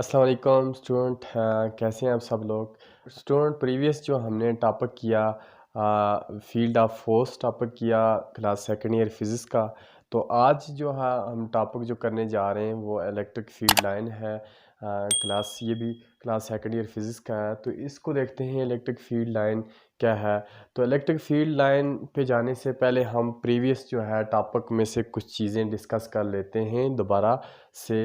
अस्सलाम वालेकुम स्टूडेंट, कैसे हैं आप सब लोग। स्टूडेंट, प्रीवियस जो हमने टॉपिक किया फील्ड ऑफ फोर्स टॉपिक किया क्लास सेकेंड ईयर फिज़िक्स का। तो आज जो है हम टॉपिक जो करने जा रहे हैं वो इलेक्ट्रिक फील्ड लाइन है। ये भी क्लास सेकेंड ईयर फिज़िक्स का है। तो इसको देखते हैं इलेक्ट्रिक फील्ड लाइन क्या है। तो इलेक्ट्रिक फील्ड लाइन पे जाने से पहले हम प्रीवियस जो है टॉपिक में से कुछ चीज़ें डिस्कस कर लेते हैं दोबारा से।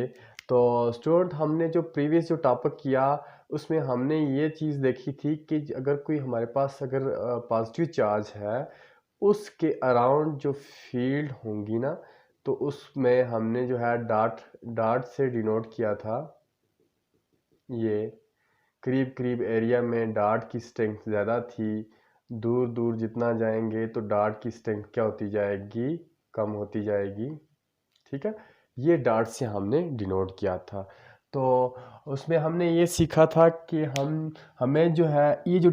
तो स्टूडेंट, हमने जो प्रीवियस जो टॉपिक किया उसमें हमने ये चीज़ देखी थी कि अगर कोई हमारे पास अगर पॉजिटिव चार्ज है उसके अराउंड जो फील्ड होंगी ना, तो उसमें हमने जो है डॉट डॉट से डिनोट किया था। ये करीब करीब एरिया में डॉट की स्ट्रेंथ ज़्यादा थी, दूर दूर जितना जाएंगे तो डॉट की स्ट्रेंथ क्या होती जाएगी, कम होती जाएगी। ठीक है, ये डॉट से हमने डिनोट किया था। तो उसमें हमने ये सीखा था कि हमें जो है ये जो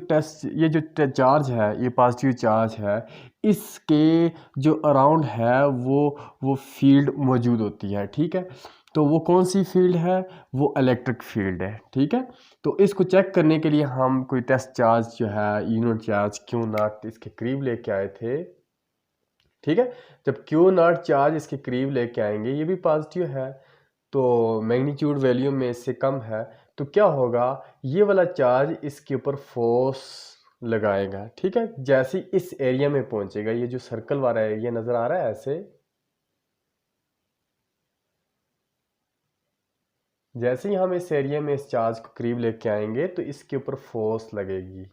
चार्ज है, ये पॉजिटिव चार्ज है, इसके जो अराउंड है वो फील्ड मौजूद होती है। ठीक है, तो वो कौन सी फील्ड है? वो इलेक्ट्रिक फील्ड है। ठीक है, तो इसको चेक करने के लिए हम कोई टेस्ट चार्ज जो है यूनिट चार्ज क्यू नॉट इसके करीब लेके आए थे। ठीक है, जब क्यू नॉट चार्ज इसके करीब लेके आएंगे, ये भी पॉजिटिव है तो मैग्नीट्यूड वैल्यू में इससे कम है, तो क्या होगा, ये वाला चार्ज इसके ऊपर फोर्स लगाएगा। ठीक है, जैसे ही इस एरिया में पहुंचेगा, ये जो सर्कल वाला एरिया नजर आ रहा है ऐसे, जैसे ही हम इस एरिया में इस चार्ज को करीब लेके आएंगे तो इसके ऊपर फोर्स लगेगी।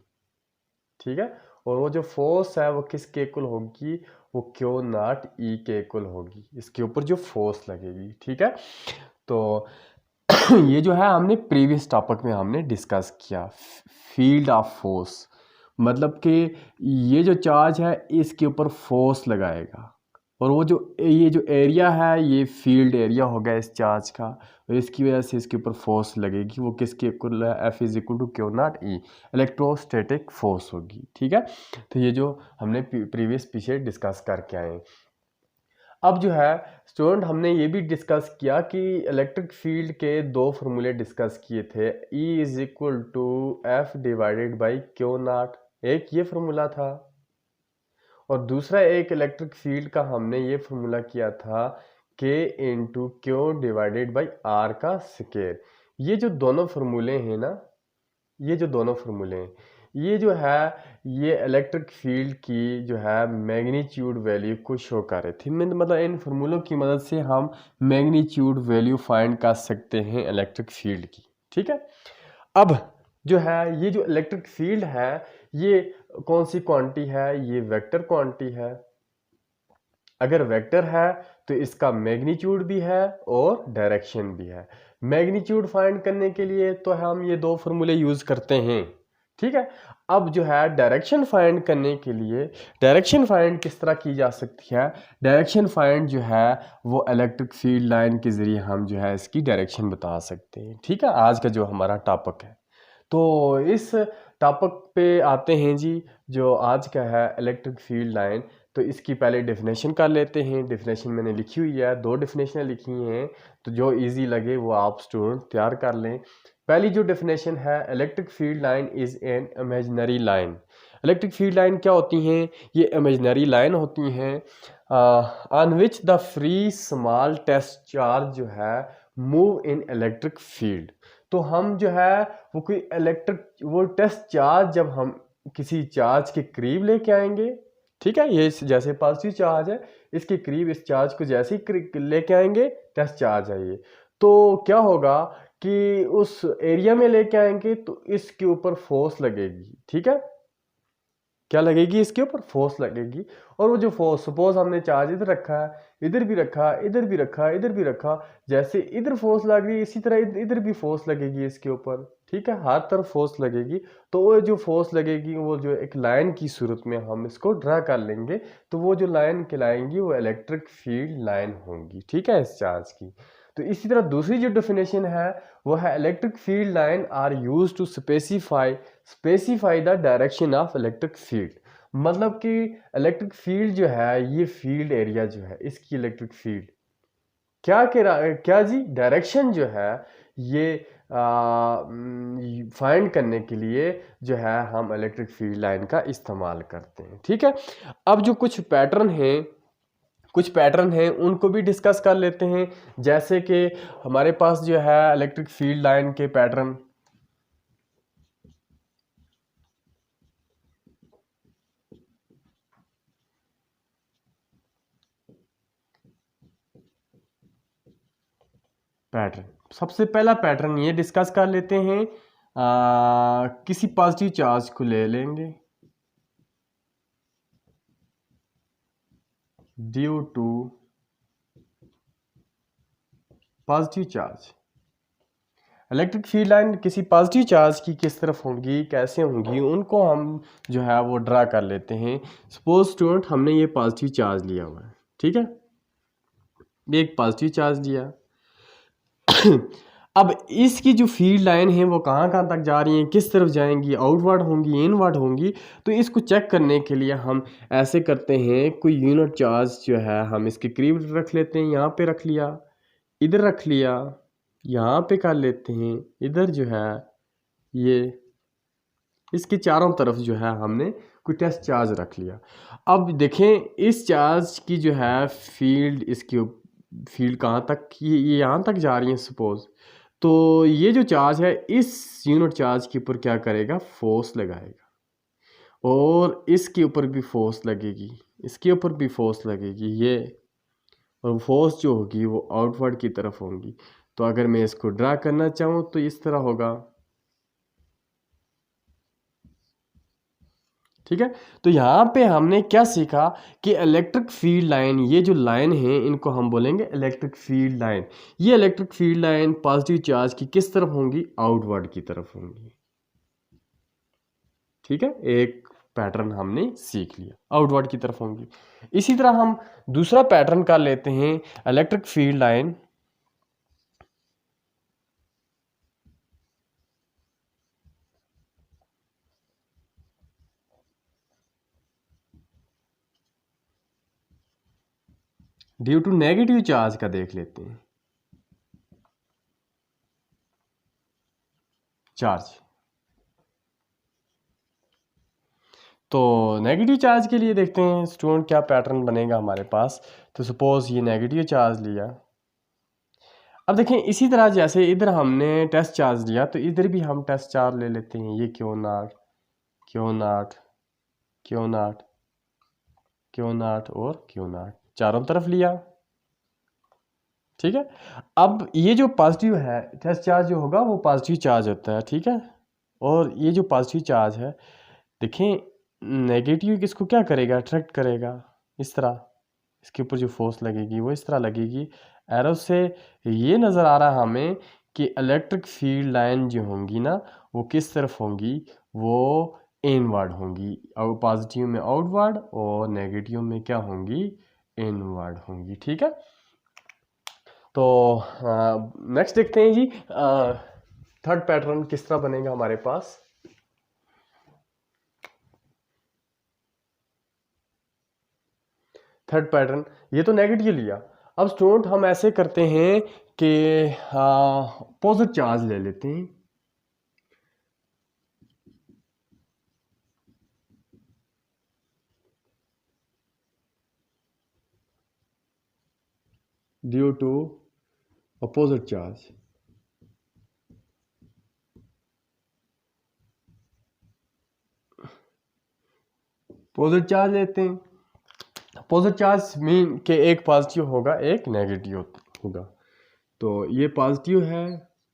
ठीक है, और वो जो फोर्स है वो किसके इक्वल होगी? वो क्यू नॉट ई के इक्वल होगी, इसके ऊपर जो फोर्स लगेगी। ठीक है, तो ये जो है हमने प्रीवियस टॉपिक में हमने डिस्कस किया फील्ड ऑफ फोर्स, मतलब कि ये जो चार्ज है इसके ऊपर फोर्स लगाएगा, और वो जो ये जो एरिया है ये फील्ड एरिया होगा इस चार्ज का, और इसकी वजह से इसके ऊपर फोर्स लगेगी। वो किसके इक्वल है? F is equal to q naught E, electrostatic force होगी। ठीक है, तो ये जो हमने प्रीवियस पीछे डिस्कस करके आए। अब जो है स्टूडेंट, हमने ये भी डिस्कस किया कि इलेक्ट्रिक फील्ड के दो फार्मूले डिस्कस किए थे, E is equal to F divided by q naught, एक ये फार्मूला था, और दूसरा एक इलेक्ट्रिक फील्ड का हमने ये फार्मूला किया था K into q divided by r का स्केयर। ये जो दोनों फार्मूले हैं ना, ये जो दोनों फार्मूले हैं, ये जो है ये इलेक्ट्रिक फील्ड की जो है मैग्नीट्यूड वैल्यू को शो कर रहे थे। मतलब इन फार्मूलों की मदद से हम मैग्नीट्यूड वैल्यू फाइंड कर सकते हैं इलेक्ट्रिक फील्ड की। ठीक है, अब जो है ये जो इलेक्ट्रिक फील्ड है ये कौन सी क्वांटिटी है? ये वेक्टर क्वांटिटी है। अगर वेक्टर है तो इसका मैग्नीट्यूड भी है और डायरेक्शन भी है। मैग्नीट्यूड फाइंड करने के लिए तो हम ये दो फार्मूले यूज करते हैं। ठीक है, अब जो है डायरेक्शन फाइंड करने के लिए, डायरेक्शन फाइंड किस तरह की जा सकती है? डायरेक्शन फाइंड जो है वो इलेक्ट्रिक फील्ड लाइन के जरिए हम जो है इसकी डायरेक्शन बता सकते हैं। ठीक है, आज का जो हमारा टॉपिक है, तो इस टॉपिक पे आते हैं जी। जो आज का है इलेक्ट्रिक फील्ड लाइन, तो इसकी पहले डेफिनेशन कर लेते हैं। डेफिनेशन मैंने लिखी हुई है, दो डेफिनेशन लिखी हैं, तो जो इजी लगे वो आप स्टूडेंट तैयार कर लें। पहली जो डेफिनेशन है, electric field line is an imaginary line. Electric field line क्या होती हैं? ये इमेजिनरी लाइन होती हैं on which the free small test charge जो है मूव इन इलेक्ट्रिक फील्ड। तो हम जो है वो कोई इलेक्ट्रिक वो टेस्ट चार्ज जब हम किसी चार्ज के करीब लेके आएंगे, ठीक है, ये जैसे पॉजिटिव चार्ज है, इसके करीब इस चार्ज को जैसे ही लेके आएंगे, टेस्ट चार्ज है ये, तो क्या होगा कि उस एरिया में लेके आएंगे तो इसके ऊपर फोर्स लगेगी। ठीक है, क्या लगेगी? इसके ऊपर फोर्स लगेगी, और वो जो फोर्स, सपोज हमने चार्ज इधर रखा है, इधर भी रखा, इधर भी रखा, इधर भी रखा, जैसे इधर फोर्स लग रही है इसी तरह इधर भी फोर्स लगेगी इसके ऊपर। ठीक है, हर तरफ फोर्स लगेगी, तो वो जो फोर्स लगेगी वो जो एक लाइन की सूरत में हम इसको ड्रा कर लेंगे, तो वो जो लाइन कहलाएंगी वो इलेक्ट्रिक फील्ड लाइन होंगी। ठीक है, इस चार्ज की। तो इसी तरह दूसरी जो डेफिनेशन है वो है, electric field line are use to specify the direction of electric field. मतलब कि इलेक्ट्रिक फील्ड जो है, ये फील्ड एरिया जो है इसकी इलेक्ट्रिक फील्ड क्या जी डायरेक्शन जो है ये फाइंड करने के लिए जो है हम इलेक्ट्रिक फील्ड लाइन का इस्तेमाल करते हैं। ठीक है, अब जो कुछ पैटर्न हैं उनको भी डिस्कस कर लेते हैं। जैसे कि हमारे पास जो है इलेक्ट्रिक फील्ड लाइन के पैटर्न, सबसे पहला पैटर्न ये डिस्कस कर लेते हैं। किसी पॉजिटिव चार्ज को ले लेंगे due to positive charge. Electric field line किसी पॉजिटिव चार्ज की किस तरफ होंगी, कैसे होंगी, उनको हम जो है वो ड्रा कर लेते हैं। सपोज स्टूडेंट हमने ये पॉजिटिव चार्ज लिया हुआ है, ठीक है, ये एक पॉजिटिव चार्ज लिया। अब इसकी जो फील्ड लाइन है वो कहाँ कहाँ तक जा रही हैं, किस तरफ जाएंगी, आउटवर्ड होंगी, इनवर्ड होंगी। तो इसको चेक करने के लिए हम ऐसे करते हैं, कोई यूनिट चार्ज जो है हम इसके करीब रख लेते हैं, यहाँ पे रख लिया, इधर रख लिया, यहाँ पे कर लेते हैं, इधर जो है ये इसके चारों तरफ जो है हमने कोई टेस्ट चार्ज रख लिया। अब देखें इस चार्ज की जो है फील्ड, इसकी फील्ड कहाँ तक, ये यहाँ तक जा रही है सपोज। तो ये जो चार्ज है इस यूनिट चार्ज के ऊपर क्या करेगा, फोर्स लगाएगा, और इसके ऊपर भी फोर्स लगेगी, इसके ऊपर भी फोर्स लगेगी, ये, और फोर्स जो होगी वो आउटवर्ड की तरफ होगी। तो अगर मैं इसको ड्रा करना चाहूँ तो इस तरह होगा, ठीक है। तो यहाँ पे हमने क्या सीखा कि इलेक्ट्रिक फील्ड लाइन, ये जो लाइन है इनको हम बोलेंगे इलेक्ट्रिक फील्ड लाइन। ये electric field line positive charge की किस तरफ होंगी, आउटवर्ड की तरफ होंगी, ठीक है। एक पैटर्न हमने सीख लिया, आउटवर्ड की तरफ होंगी। इसी तरह हम दूसरा पैटर्न कर लेते हैं, electric field line due to negative charge का देख लेते हैं। चार्ज, तो नेगेटिव चार्ज के लिए देखते हैं स्टूडेंट क्या पैटर्न बनेगा हमारे पास। तो सपोज ये नेगेटिव चार्ज लिया, अब देखें इसी तरह जैसे इधर हमने टेस्ट चार्ज लिया तो इधर भी हम टेस्ट चार्ज ले लेते हैं। ये Q not, Q not, Q not, Q not और क्यू नॉट, चारों तरफ लिया, ठीक है। अब ये जो पॉजिटिव है, टेस्ट चार्ज जो होगा वो पॉजिटिव चार्ज होता है, ठीक है। और ये जो पॉजिटिव चार्ज है, देखें नेगेटिव किसको क्या करेगा, अट्रैक्ट करेगा, इस तरह इसके ऊपर जो फोर्स लगेगी वो इस तरह लगेगी। एरो से ये नज़र आ रहा है हमें कि इलेक्ट्रिक फील्ड लाइन जो होंगी ना वो किस तरफ होंगी, वो इनवर्ड होंगी, और पॉजिटिव में आउटवर्ड और नेगेटिव में क्या होंगी, इनवर्ड होंगी, ठीक है। तो नेक्स्ट देखते हैं जी, थर्ड पैटर्न किस तरह बनेगा हमारे पास। थर्ड पैटर्न, ये तो नेगेटिव लिया। अब स्टूडेंट हम ऐसे करते हैं कि पॉजिटिव चार्ज ले लेते हैं, due to opposite charge. Positive charge लेते हैं, पॉजिटिव चार्ज मीन के एक पॉजिटिव होगा एक नेगेटिव होगा। तो ये पॉजिटिव है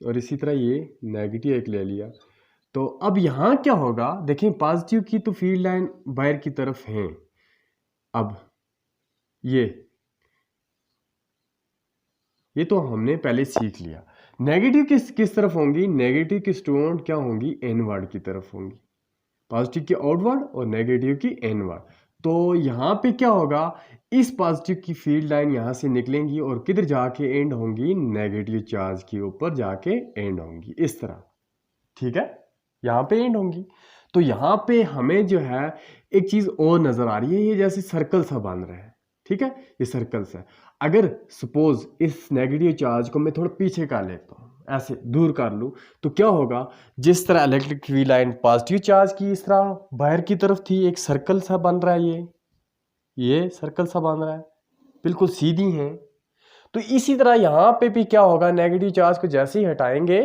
और इसी तरह ये नेगेटिव एक ले लिया। तो अब यहाँ क्या होगा, देखें पॉजिटिव की तो फील्ड लाइन बाहर की तरफ है। अब ये तो हमने पहले सीख लिया। नेगेटिव किस तरफ होंगी, नेगेटिव की स्टूडेंट क्या होंगी, इनवर्ड की तरफ होंगी, पॉजिटिव की आउटवर्ड और नेगेटिव की इनवर्ड। तो यहाँ पे क्या होगा, इस पॉजिटिव की फील्ड लाइन यहाँ से निकलेंगी और किधर जाके एंड होंगी, नेगेटिव चार्ज के ऊपर जाके एंड होंगी, इस तरह, ठीक है, यहाँ पे एंड होंगी। तो यहाँ पे हमें जो है एक चीज़ और नज़र आ रही है, ये जैसे सर्कल सा बन रहा है, ठीक है, ये सर्कल सा। अगर सपोज इस नेगेटिव चार्ज को मैं थोड़ा पीछे कर लेता हूँ, ऐसे दूर कर लूँ तो क्या होगा, जिस तरह electric field line positive charge की इस तरह बाहर की तरफ थी, एक सर्कल सा बन रहा है, ये सर्कल सा बन रहा है, बिल्कुल सीधी है। तो इसी तरह यहाँ पे भी क्या होगा, नेगेटिव चार्ज को जैसे ही हटाएंगे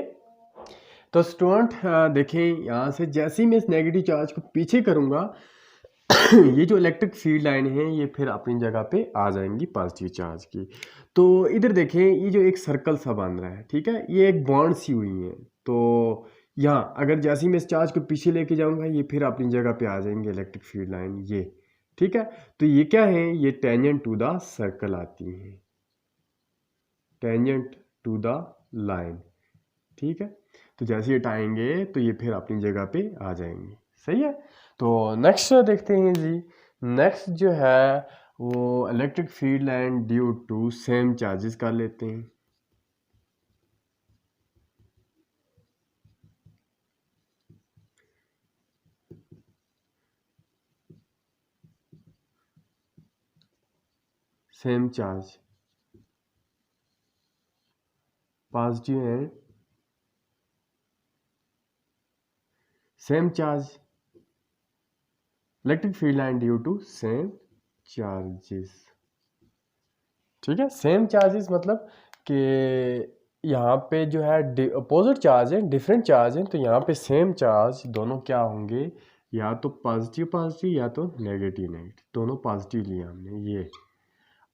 तो स्टूडेंट देखें यहाँ से जैसे ही मैं इस नेगेटिव चार्ज को पीछे करूँगा ये जो इलेक्ट्रिक फील्ड लाइन है ये फिर अपनी जगह पे आ जाएंगी पॉजिटिव चार्ज की। तो इधर देखें ये जो एक सर्कल सा बन रहा है, ठीक है, ये एक बॉन्ड सी हुई है। तो यहाँ अगर जैसे ही मैं इस चार्ज को पीछे लेके जाऊंगा ये फिर अपनी जगह पे आ जाएंगे इलेक्ट्रिक फील्ड लाइन, ये ठीक है। तो ये क्या है, ये टेंजेंट टू द सर्कल आती है, टेंजेंट टू द लाइन, ठीक है। तो जैसे हटाएंगे तो ये फिर अपनी जगह पे आ जाएंगे, सही है। तो नेक्स्ट देखते हैं जी, नेक्स्ट जो है वो electric field line due to same charges कर लेते हैं। Same charge positive and same charge electric field line due to same charges, ठीक है। सेम चार्जेस मतलब कि यहाँ पे जो है अपोजिट चार्ज है, डिफरेंट चार्ज है, तो यहाँ पे सेम चार्ज दोनों क्या होंगे, या तो पॉजिटिव पॉजिटिव या तो नेगेटिव नेगेटिव, दोनों पॉजिटिव लिया हमने ये।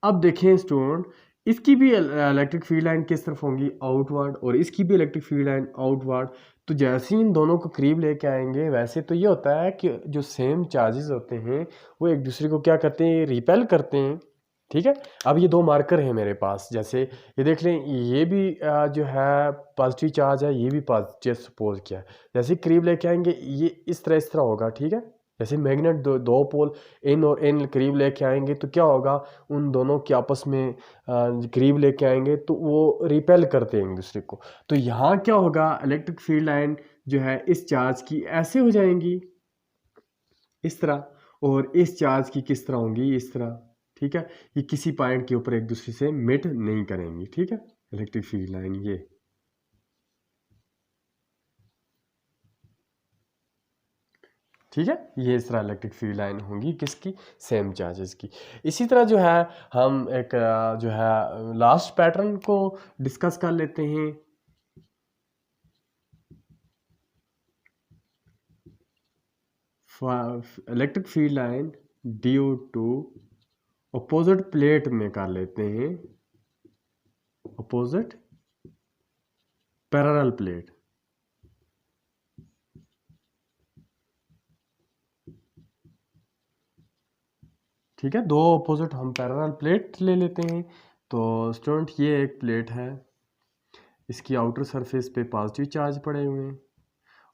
अब देखें स्टूडेंट, इसकी भी इलेक्ट्रिक फील्ड लाइन किस तरफ होंगी, आउटवर्ड, और इसकी भी इलेक्ट्रिक फील्ड लाइन आउटवर्ड। तो जैसे ही इन दोनों को करीब लेके आएंगे, वैसे तो ये होता है कि जो सेम चार्जेस होते हैं वो एक दूसरे को क्या करते हैं, रिपेल करते हैं, ठीक है। अब ये दो मार्कर हैं मेरे पास, जैसे ये देख लें, ये भी जो है पॉजिटिव चार्ज है, ये भी पॉजिटिव सपोज किया है। जैसे करीब लेके आएंगे ये इस तरह होगा, ठीक है। जैसे मैग्नेट दो पोल इन और इन करीब लेके आएंगे तो क्या होगा, उन दोनों के आपस में करीब लेके आएंगे तो वो रिपेल करते हैं एक दूसरे को। तो यहाँ क्या होगा, इलेक्ट्रिक फील्ड लाइन जो है इस चार्ज की ऐसे हो जाएंगी इस तरह, और इस चार्ज की किस तरह होंगी, इस तरह, ठीक है। ये किसी पॉइंट के ऊपर एक दूसरे से मिट नहीं करेंगी, ठीक है, इलेक्ट्रिक फील्ड लाइन ये, ठीक है। ये इस तरह इलेक्ट्रिक फील्ड लाइन होंगी किसकी, सेम चार्जेस की। इसी तरह जो है हम एक जो है लास्ट पैटर्न को डिस्कस कर लेते हैं। Electric field line due to opposite plate में कर लेते हैं, अपोजिट पैरेलल प्लेट, ठीक है। दो अपोजिट हम पैरेलल प्लेट ले लेते हैं। तो स्टूडेंट ये एक प्लेट है, इसकी आउटर सरफेस पे पॉजिटिव चार्ज पड़े हुए हैं,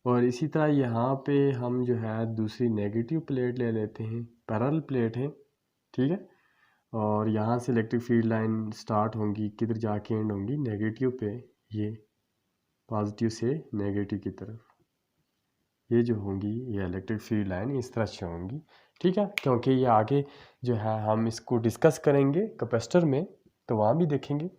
और इसी तरह यहाँ पे हम जो है दूसरी नेगेटिव प्लेट ले लेते हैं, पैरेलल प्लेट है, ठीक है। और यहाँ से इलेक्ट्रिक फील्ड लाइन स्टार्ट होंगी, किधर जाके एंड होंगी, नेगेटिव पे, ये पॉजिटिव से नेगेटिव की तरफ, ये जो होंगी ये इलेक्ट्रिक फील्ड लाइन इस तरह से होंगी, ठीक है। क्योंकि ये आगे जो है हम इसको डिस्कस करेंगे कैपेसिटर में, तो वहाँ भी देखेंगे।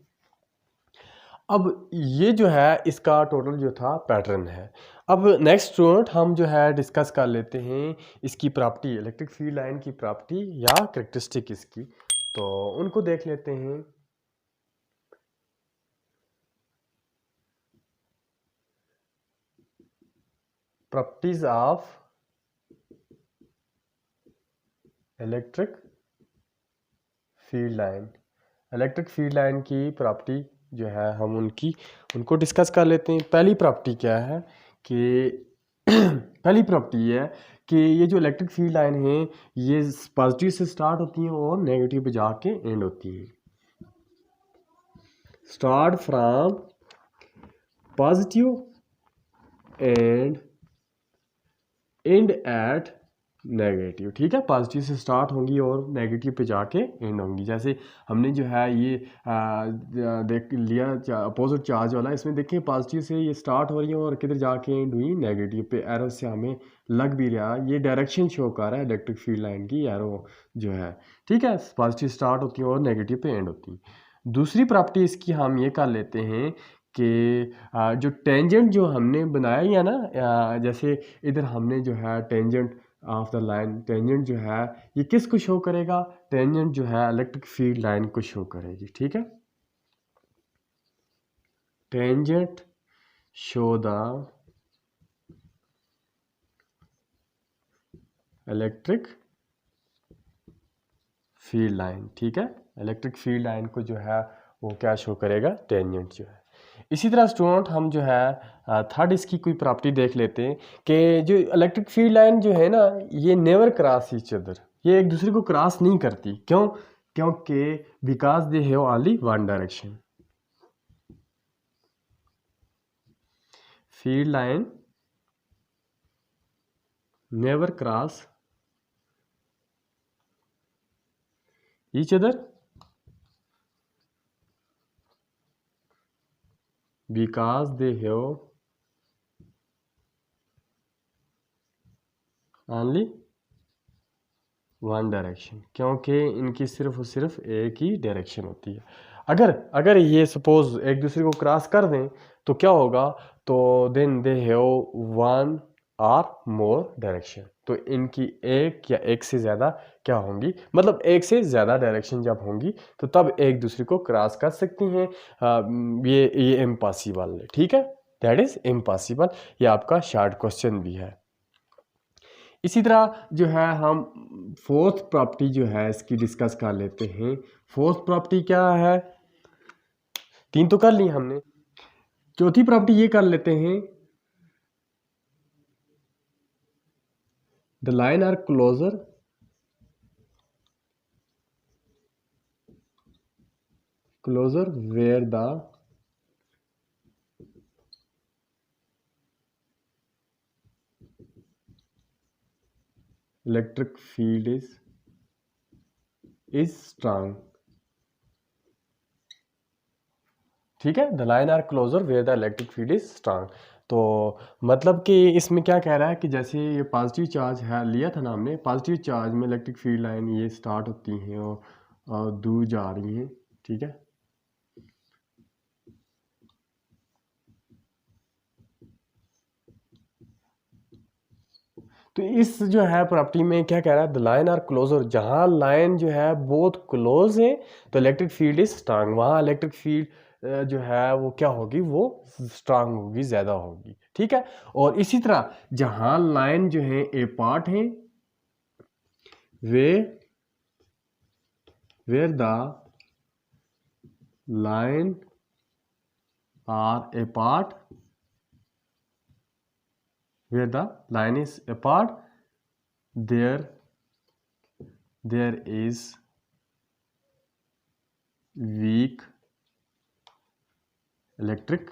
अब ये जो है इसका टोटल जो था पैटर्न है। अब नेक्स्ट स्टूडेंट हम जो है डिस्कस कर लेते हैं इसकी प्रॉपर्टी, इलेक्ट्रिक फील्ड लाइन की प्रॉपर्टी या कैरेक्टरिस्टिक इसकी, तो उनको देख लेते हैं। Properties of electric field line, electric field line की प्रॉपर्टी जो है हम उनको डिस्कस कर लेते हैं। पहली प्रॉपर्टी क्या है कि पहली प्रॉपर्टी है कि ये जो इलेक्ट्रिक फील्ड लाइन है ये पॉजिटिव से स्टार्ट होती हैं और नेगेटिव पे जाके एंड होती हैं। Start from positive and end at negative, ठीक है। पॉजिटिव से स्टार्ट होंगी और नेगेटिव पे जाके एंड होंगी। जैसे हमने जो है ये देख लिया अपोजिट चार्ज वाला, इसमें देखिए पॉजिटिव से ये स्टार्ट हो रही है और किधर जाके एंड हुई नेगेटिव पे, एरो से हमें लग भी रहा, ये डायरेक्शन शो कर रहा है इलेक्ट्रिक फील्ड लाइन की, एरो जो है, ठीक है। पॉजिटिव स्टार्ट होती है और नेगेटिव पे एंड होती है। दूसरी प्रॉपर्टी इसकी हम ये कर लेते हैं कि जो टेंजेंट जो हमने बनाया या ना, जैसे इधर हमने जो है tangent of the line, tangent जो है ये किसको शो करेगा? टेंजेंट जो है इलेक्ट्रिक फील्ड लाइन को शो करेगी, ठीक है। Tangent show the electric field line, ठीक है। इलेक्ट्रिक फील्ड लाइन को जो है वो क्या शो करेगा? टेंजेंट जो है। इसी तरह स्टूडेंट हम जो है थर्ड इसकी कोई प्रॉपर्टी देख लेते हैं कि जो इलेक्ट्रिक फील्ड लाइन जो है ना, ये नेवर क्रॉस ईच अदर, ये एक दूसरे को क्रॉस नहीं करती। क्यों? क्योंकि because they have only one direction. Field line never cross each other because they have only one direction, क्योंकि इनकी सिर्फ और सिर्फ एक ही डायरेक्शन होती है। अगर ये सपोज एक दूसरे को क्रॉस कर दें तो क्या होगा? तो देन दे हैव वन और मोर डायरेक्शन, तो इनकी एक या एक से ज़्यादा क्या होंगी, मतलब एक से ज़्यादा डायरेक्शन जब होंगी तो तब एक दूसरे को क्रॉस कर सकती हैं। ये इम्पॉसिबल है, ठीक है, दैट इज़ इम्पॉसिबल। ये आपका शॉर्ट क्वेश्चन भी है। इसी तरह जो है हम फोर्थ प्रॉपर्टी जो है इसकी डिस्कस कर लेते हैं। फोर्थ प्रॉपर्टी क्या है? तीन तो कर ली हमने, चौथी प्रॉपर्टी ये कर लेते हैं, the line are closer where the electric field is strong, ठीक है। The line are closer where the electric field is strong. तो मतलब कि इसमें क्या कह रहा है कि जैसे ये पॉजिटिव चार्ज है लिया था ना हमने, पॉजिटिव चार्ज में इलेक्ट्रिक फील्ड लाइन ये स्टार्ट होती हैं और दूर जा रही हैं, ठीक है। तो इस जो है प्रॉपर्टी में क्या कह रहा है? द लाइन आर क्लोजर, जहाँ लाइन जो है बहुत क्लोज है तो इलेक्ट्रिक फील्ड इज स्ट्रांग, वहाँ इलेक्ट्रिक फील्ड जो है वो क्या होगी? वो स्ट्रांग होगी, ज़्यादा होगी, ठीक है। और इसी तरह जहाँ लाइन जो है ए पार्ट है where the line are apart, where the line is apart, there is weak electric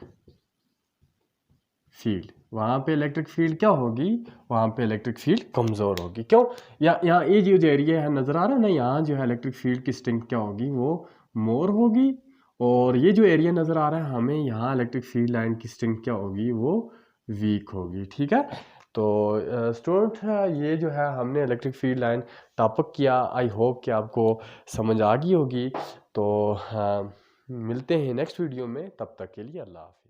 field, वहाँ पे इलेक्ट्रिक फील्ड क्या होगी? वहाँ पे इलेक्ट्रिक फील्ड कमज़ोर होगी। क्यों? यहाँ ये जो एरिया है नज़र आ रहा है ना, यहाँ जो है इलेक्ट्रिक फील्ड की स्ट्रेंथ क्या होगी? वो मोर होगी। और ये जो एरिया नज़र आ रहा है हमें, यहाँ इलेक्ट्रिक फील्ड लाइन की स्ट्रेंथ क्या होगी? वो वीक होगी, ठीक है। तो स्टूडेंट ये जो है हमने इलेक्ट्रिक फील्ड लाइन टॉपिक किया। आई होप कि आपको समझ आ गई होगी। तो मिलते हैं नेक्स्ट वीडियो में, तब तक के लिए अल्लाह हाफ़िज़।